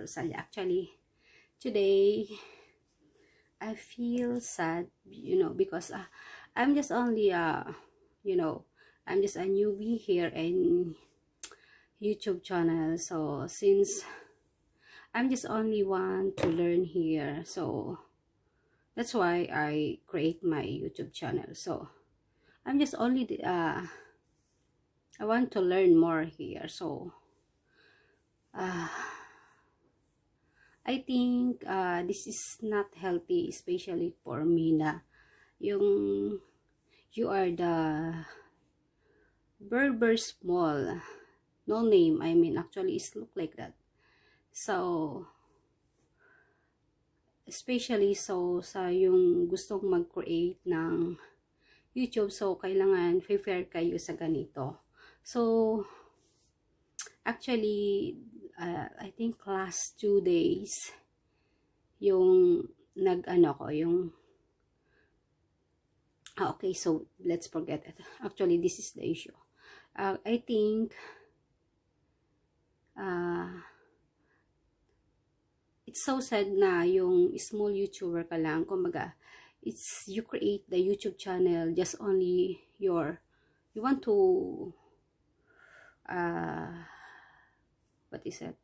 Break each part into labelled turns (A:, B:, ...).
A: Rosalia. Actually, today I feel sad, because I'm just only I'm just a newbie here in YouTube channel. So since I'm just only one to learn here, so that's why I create my YouTube channel. So I'm just only I want to learn more here. So I think this is not healthy, especially for me na yung you are the Berber small, no name. I mean, actually it's look like that. So especially so sa yung gustong mag-create ng YouTube, so kailangan prepare kayo sa ganito. So actually I think last 2 days yung okay, so let's forget it. Actually, this is the issue. I think it's so sad na yung small YouTuber ka lang, kumbaga, it's you create the YouTube channel just only you want to what is it?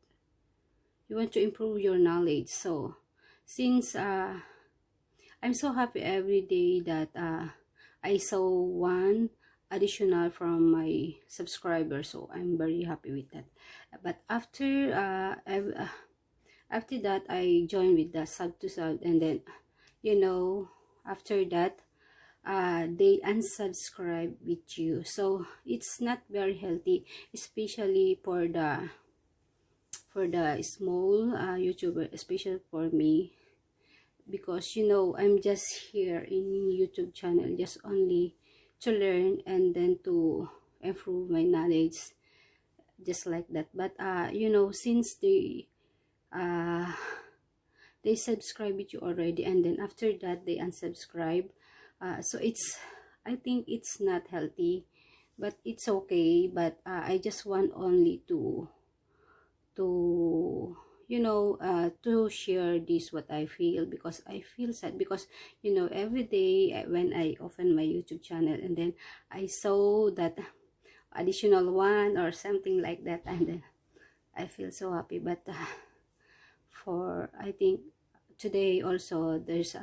A: You want to improve your knowledge. So since I'm so happy every day that I saw one additional from my subscriber, so I'm very happy with that. But after after that, I joined with the sub to sub, and then after that they unsubscribe with you. So it's not very healthy, especially for the small YouTuber, especially for me, because I'm just here in YouTube channel just only to learn and then to improve my knowledge, just like that. But since they subscribe with you already, and then after that they unsubscribe, so I think it's not healthy, but it's okay. But I just want only to to share this what I feel, because I feel sad, because every day when I open my YouTube channel and then I saw that additional one or something like that, and then I feel so happy. But for I think today also there's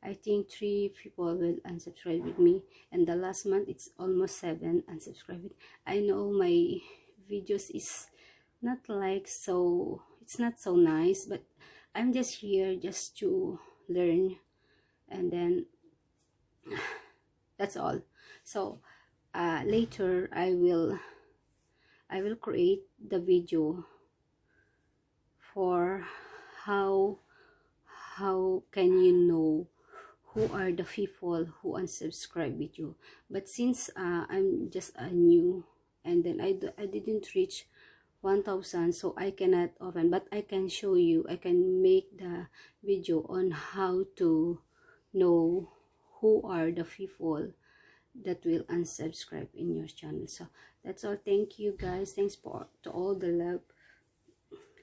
A: I think 3 people will unsubscribe with me, and the last month it's almost 7 unsubscribed. I know my videos is not like so, it's not so nice, but I'm just here just to learn, and then that's all. So later I will create the video for how can you know who are the people who unsubscribe with you. But since I'm just a new, and then I didn't reach 1,000, so I cannot open, but I can show you, I can make the video on how to know who are the people that will unsubscribe in your channel. So that's all. Thank you guys, thanks to all the love.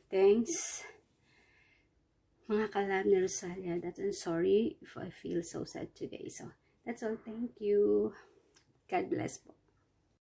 A: Thanks mga kalab ni Rosalia. I'm sorry if I feel so sad today. So that's all. Thank you. God bless po.